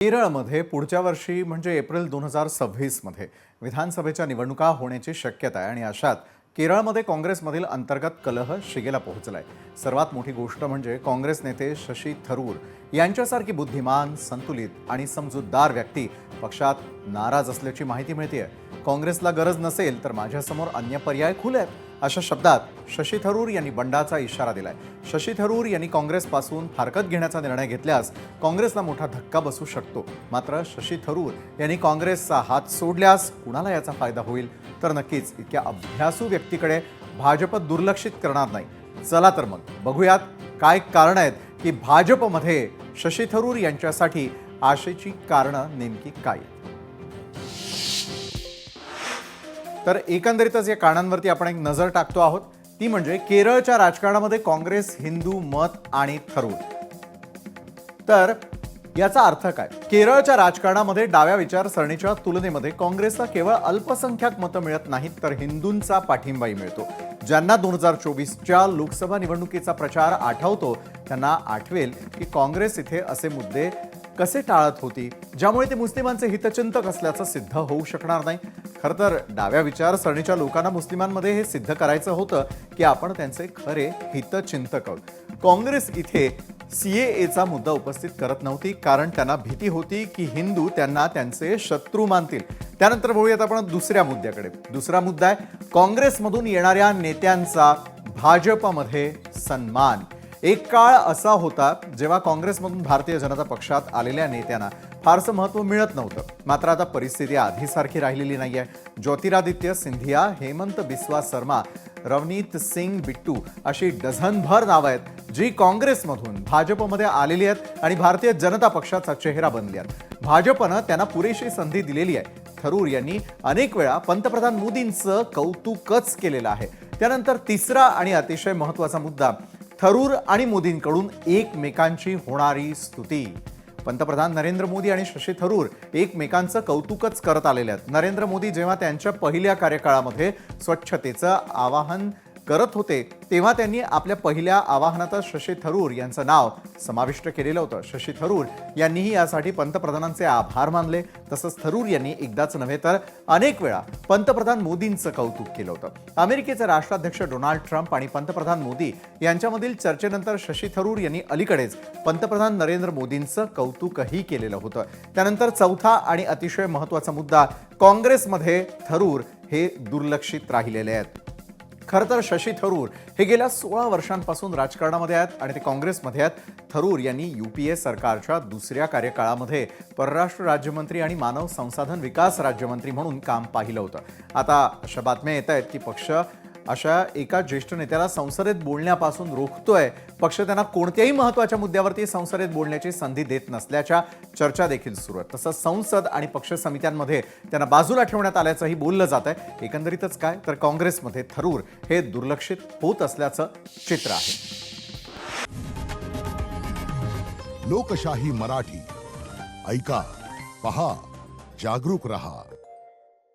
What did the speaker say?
केरळमध्ये पुढच्या वर्षी म्हणजे एप्रिल 2026 मध्ये विधानसभेच्या निवडणुका होण्याची शक्यता आहे आणि अशात केरळमध्ये काँग्रेसमधील अंतर्गत कलह शिगेला पोहोचलाय। सर्वात मोठी गोष्ट म्हणजे काँग्रेस नेते शशी थरूर यांच्यासारखी बुद्धिमान, संतुलित आणि समजूतदार व्यक्ती पक्षात नाराज असल्याची माहिती मिळते। काँग्रेसला गरज नसेल तर माझ्यासमोर अन्य पर्याय खुले आहेत, अशा शब्दात शशी थरूर यांनी बंडाचा इशारा दिलाय। शशी थरूर यांनी काँग्रेसपासून फारकत घेण्याचा निर्णय घेतल्यास काँग्रेसला मोठा धक्का बसू शकतो। मात्र शशी थरूर यांनी काँग्रेसचा हात सोडल्यास कुणाला याचा फायदा होईल तर नक्कीच इतक्या अभ्यासू व्यक्तीकडे भाजप दुर्लक्षित करणार नाही। चला तर मग बघूयात काय कारण आहेत की भाजपमध्ये शशी थरूर यांच्यासाठी आशेची कारणं नेमकी काय। तर एकंदरीतच या कारणांवरती आपण एक नजर टाकतो आहोत, ती म्हणजे केरळच्या राजकारणामध्ये काँग्रेस, हिंदू मत आणि थरूर। तर याचा अर्थ काय? केरळच्या राजकारणामध्ये डाव्या विचारसरणीच्या तुलनेमध्ये काँग्रेसला केवळ अल्पसंख्याक मतं मिळत नाहीत तर हिंदूंचा पाठिंबाही मिळतो। ज्यांना 2024च्या लोकसभा निवडणुकीचा प्रचार आठवतो त्यांना आठवेल की काँग्रेस इथे असे मुद्दे कसे टाळत होती ज्यामुळे ते मुस्लिमांचे हितचिंतक असल्याचं सिद्ध होऊ शकणार नाही। खरं तर डाव्या विचारसरणीच्या लोकांना मुस्लिमांमध्ये हे सिद्ध करायचं होतं की आपण त्यांचे खरे हितचिंतक आहोत। काँग्रेस इथे सीएएचा मुद्दा उपस्थित करत नव्हती कारण त्यांना भीती होती की हिंदू त्यांना त्यांचे शत्रू मानतील। त्यानंतर वळूयात आपण दुसऱ्या मुद्द्याकडे। दुसरा मुद्दा आहे काँग्रेसमधून येणाऱ्या नेत्यांचा भाजपमध्ये सन्मान। एक काळ असा होता जेव्हा काँग्रेसमधून भारतीय जनता पक्षात आलेल्या नेत्यांना फारसं महत्त्व मिळत नव्हतं। मात्र आता परिस्थिती आधीसारखी राहिलेली नाहीये। ज्योतिरादित्य सिंधिया, हेमंत बिस्वा शर्मा, रवनीत सिंग बिट्टू अशी डझनभर नावं आहेत जी काँग्रेसमधून भाजपमध्ये आलेली आहेत आणि भारतीय जनता पक्षाचा चेहरा बनली आहेत। भाजपनं त्यांना पुरेशी संधी दिलेली आहे। थरूर यांनी अनेक वेळा पंतप्रधान मोदींचं कौतुकच केलेलं आहे। त्यानंतर तिसरा आणि अतिशय महत्त्वाचा मुद्दा, थरूर आणि मोदींकडून एकमेकांची होणारी स्तुती। पंतप्रधान नरेंद्र मोदी आणि शशी थरूर एकमेकांचं कौतुकच करत आलेले आहेत। नरेंद्र मोदी जेव्हा त्यांच्या पहिल्या कार्यकाळामध्ये स्वच्छतेचं आवाहन करत होते तेव्हा त्यांनी आपल्या पहिल्या आवाहनात शशी थरूर यांचं नाव समाविष्ट केलेलं होतं। शशी थरूर यांनीही यासाठी पंतप्रधानांचे आभार मानले। तसंच थरूर यांनी एकदाच नव्हे तर अनेक वेळा पंतप्रधान मोदींचं कौतुक केलं होतं। अमेरिकेचे राष्ट्राध्यक्ष डोनाल्ड ट्रम्प आणि पंतप्रधान मोदी यांच्यामधील चर्चेनंतर शशी थरूर यांनी अलीकडेच पंतप्रधान नरेंद्र मोदींचं कौतुकही केलेलं होतं। त्यानंतर चौथा आणि अतिशय महत्त्वाचा मुद्दा, काँग्रेसमध्ये थरूर हे दुर्लक्षित राहिलेले आहेत। खरं तर शशी थरूर हे गेल्या 16 वर्षांपासून राजकारणामध्ये आहेत आणि ते काँग्रेसमध्ये आहेत। थरूर यांनी यूपीए सरकारच्या दुसऱ्या कार्यकाळामध्ये परराष्ट्र राज्यमंत्री आणि मानव संसाधन विकास राज्यमंत्री म्हणून काम पाहिलं होतं। आता अशा बातम्या येत आहेत की पक्ष अशा एका ज्येष्ठ नेत्याला संसदेत बोलण्यापासून रोखतोय। पक्ष त्यांना कोणत्याही महत्त्वाच्या मुद्द्यावरती संसदेत बोलण्याची संधी देत नसल्याच्या चर्चा देखील सुरू आहेत। तसंच संसद आणि पक्ष समित्यांमध्ये त्यांना बाजूला ठेवण्यात आल्याचंही बोललं जात आहे। एकंदरीतच काय तर काँग्रेसमध्ये थरूर हे दुर्लक्षित होत असल्याचं चित्र आहे। लोकशाही मराठी ऐका, पहा, जागरूक रहा।